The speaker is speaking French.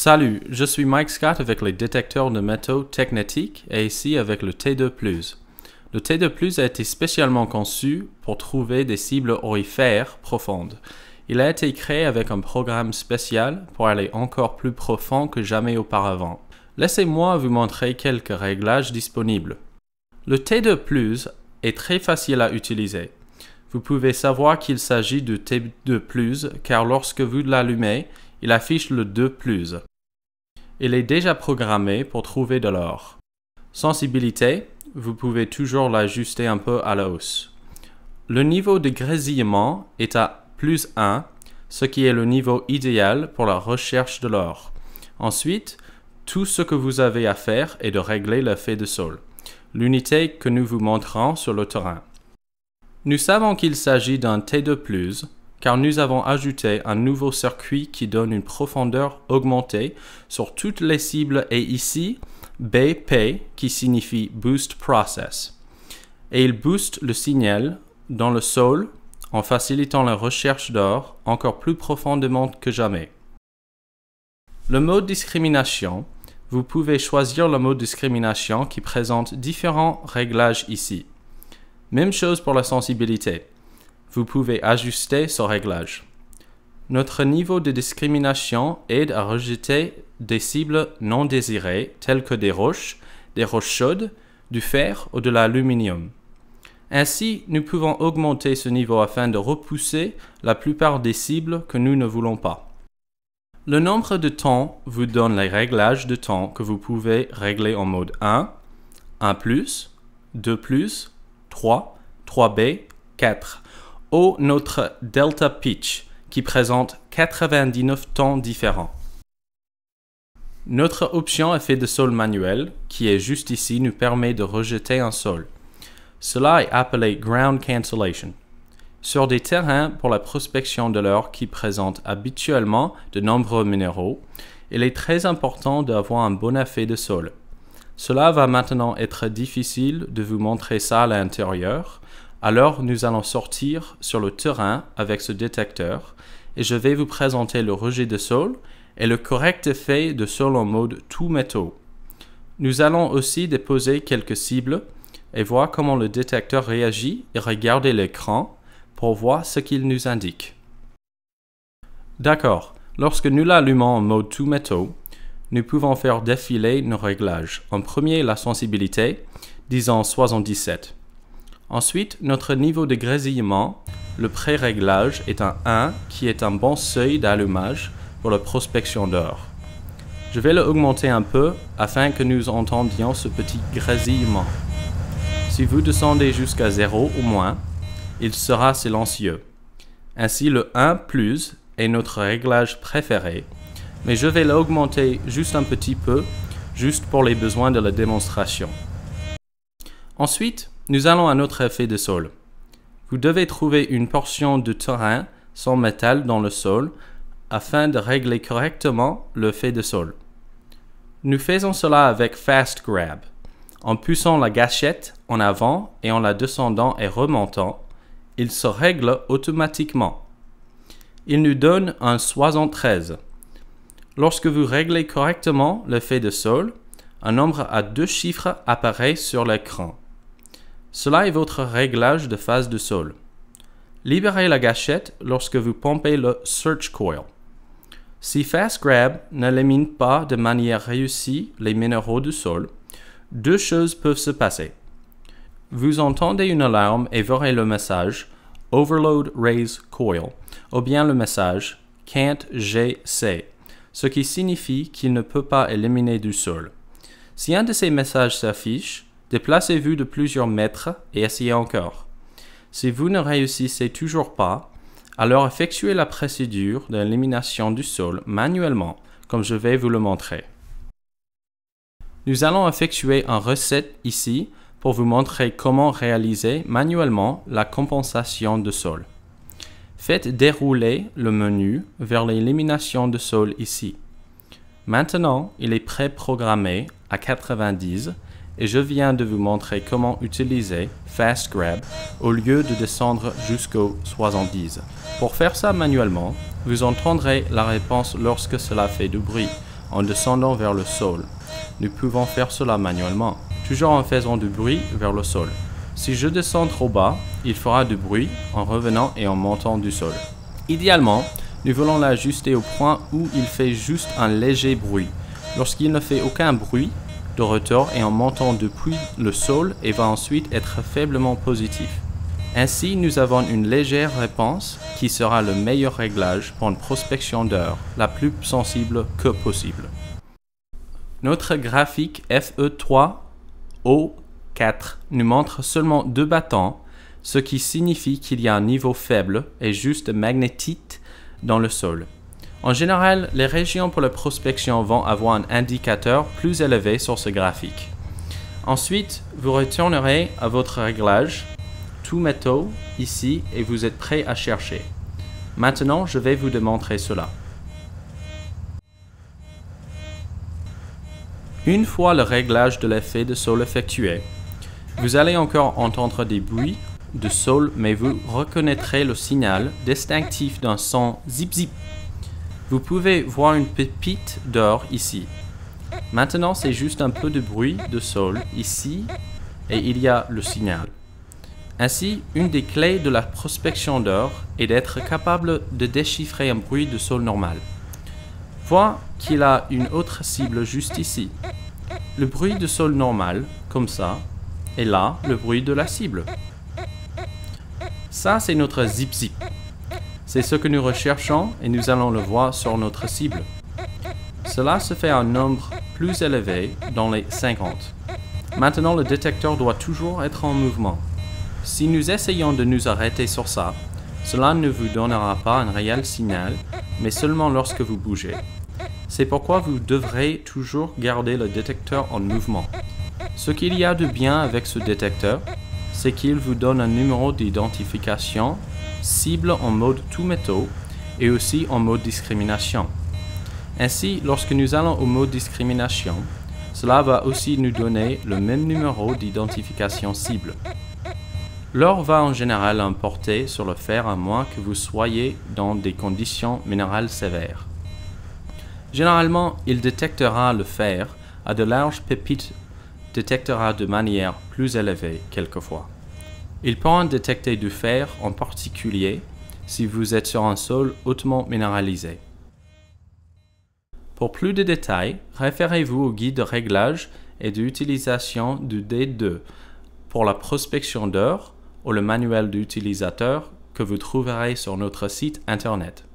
Salut, je suis Mike Scott avec les détecteurs de métaux Technetic et ici avec le T2+. Le T2+ a été spécialement conçu pour trouver des cibles aurifères profondes. Il a été créé avec un programme spécial pour aller encore plus profond que jamais auparavant. Laissez-moi vous montrer quelques réglages disponibles. Le T2+ est très facile à utiliser. Vous pouvez savoir qu'il s'agit de T2+, car lorsque vous l'allumez, il affiche le 2+. Il est déjà programmé pour trouver de l'or. Sensibilité, vous pouvez toujours l'ajuster un peu à la hausse. Le niveau de grésillement est à +1, ce qui est le niveau idéal pour la recherche de l'or. Ensuite, tout ce que vous avez à faire est de régler l'effet de sol, l'unité que nous vous montrons sur le terrain. Nous savons qu'il s'agit d'un T2+, car nous avons ajouté un nouveau circuit qui donne une profondeur augmentée sur toutes les cibles et ici, BP qui signifie Boost Process. Et il booste le signal dans le sol en facilitant la recherche d'or encore plus profondément que jamais. Le mode discrimination, vous pouvez choisir le mode discrimination qui présente différents réglages ici. Même chose pour la sensibilité. Vous pouvez ajuster ce réglage. Notre niveau de discrimination aide à rejeter des cibles non désirées telles que des roches chaudes, du fer ou de l'aluminium. Ainsi, nous pouvons augmenter ce niveau afin de repousser la plupart des cibles que nous ne voulons pas. Le nombre de temps vous donne les réglages de temps que vous pouvez régler en mode 1, 1+, 2+, 3, 3B, 4. Ou notre Delta Pitch qui présente 99 tons différents. Notre option effet de sol manuel, qui est juste ici, nous permet de rejeter un sol. Cela est appelé Ground Cancellation. Sur des terrains pour la prospection de l'or qui présentent habituellement de nombreux minéraux, il est très important d'avoir un bon effet de sol. Cela va maintenant être difficile de vous montrer ça à l'intérieur. Alors, nous allons sortir sur le terrain avec ce détecteur et je vais vous présenter le rejet de sol et le correct effet de sol en mode tout métaux. Nous allons aussi déposer quelques cibles et voir comment le détecteur réagit et regarder l'écran pour voir ce qu'il nous indique. D'accord, lorsque nous l'allumons en mode tout métaux, nous pouvons faire défiler nos réglages. En premier, la sensibilité, disons 77. Ensuite, notre niveau de grésillement, le pré-réglage est un 1 qui est un bon seuil d'allumage pour la prospection d'or. Je vais l'augmenter un peu afin que nous entendions ce petit grésillement. Si vous descendez jusqu'à 0 ou moins, il sera silencieux. Ainsi, le 1+ est notre réglage préféré, mais je vais l'augmenter juste un petit peu, juste pour les besoins de la démonstration. Ensuite, nous allons à notre effet de sol. Vous devez trouver une portion de terrain sans métal dans le sol afin de régler correctement l'effet de sol. Nous faisons cela avec Fast Grab, en poussant la gâchette en avant et en la descendant et remontant, il se règle automatiquement. Il nous donne un 73. Lorsque vous réglez correctement l'effet de sol, un nombre à 2 chiffres apparaît sur l'écran. Cela est votre réglage de phase de sol. Libérez la gâchette lorsque vous pompez le Search Coil. Si Fast Grab n'élimine pas de manière réussie les minéraux du sol, deux choses peuvent se passer. Vous entendez une alarme et verrez le message Overload Raise Coil ou bien le message Can't GC, ce qui signifie qu'il ne peut pas éliminer du sol. Si un de ces messages s'affiche, déplacez-vous de plusieurs mètres et essayez encore. Si vous ne réussissez toujours pas, alors effectuez la procédure d'élimination du sol manuellement, comme je vais vous le montrer. Nous allons effectuer un reset ici pour vous montrer comment réaliser manuellement la compensation de sol. Faites dérouler le menu vers l'élimination de sol ici. Maintenant, il est pré-programmé à 90 et je viens de vous montrer comment utiliser Fast Grab au lieu de descendre jusqu'au 70. Pour faire ça manuellement, vous entendrez la réponse lorsque cela fait du bruit. en descendant vers le sol. Nous pouvons faire cela manuellement, toujours en faisant du bruit vers le sol. Si je descends trop bas, il fera du bruit en revenant et en montant du sol. Idéalement, nous voulons l'ajuster au point où il fait juste un léger bruit. Lorsqu'il ne fait aucun bruit de retour et en montant depuis le sol et va ensuite être faiblement positif. Ainsi, nous avons une légère réponse qui sera le meilleur réglage pour une prospection d'heure, la plus sensible que possible. Notre graphique FE3O4 nous montre seulement 2 battants, ce qui signifie qu'il y a un niveau faible et juste magnétite dans le sol. En général, les régions pour la prospection vont avoir un indicateur plus élevé sur ce graphique. Ensuite, vous retournerez à votre réglage ToMeto ici et vous êtes prêt à chercher. Maintenant, je vais vous démontrer cela. Une fois le réglage de l'effet de sol effectué, vous allez encore entendre des bruits de sol, mais vous reconnaîtrez le signal distinctif d'un son zip-zip. Vous pouvez voir une pépite d'or ici. Maintenant, c'est juste un peu de bruit de sol ici et il y a le signal. Ainsi, une des clés de la prospection d'or est d'être capable de déchiffrer un bruit de sol normal. Vois qu'il a une autre cible juste ici. Le bruit de sol normal, comme ça, et là, le bruit de la cible. Ça, c'est notre zip-zip. C'est ce que nous recherchons et nous allons le voir sur notre cible. Cela se fait à un nombre plus élevé, dans les 50. Maintenant, le détecteur doit toujours être en mouvement. Si nous essayons de nous arrêter sur ça, cela ne vous donnera pas un réel signal, mais seulement lorsque vous bougez. C'est pourquoi vous devrez toujours garder le détecteur en mouvement. Ce qu'il y a de bien avec ce détecteur, c'est qu'il vous donne un numéro d'identification cible en mode ToMeto et aussi en mode discrimination. Ainsi, lorsque nous allons au mode discrimination, cela va aussi nous donner le même numéro d'identification cible. L'or va en général importer sur le fer à moins que vous soyez dans des conditions minérales sévères. Généralement, il détectera le fer à de larges pépites, détectera de manière plus élevée quelquefois. Il pourra détecter du fer en particulier si vous êtes sur un sol hautement minéralisé. Pour plus de détails, référez-vous au guide de réglage et d'utilisation du D2 pour la prospection d'or ou le manuel d'utilisateur que vous trouverez sur notre site internet.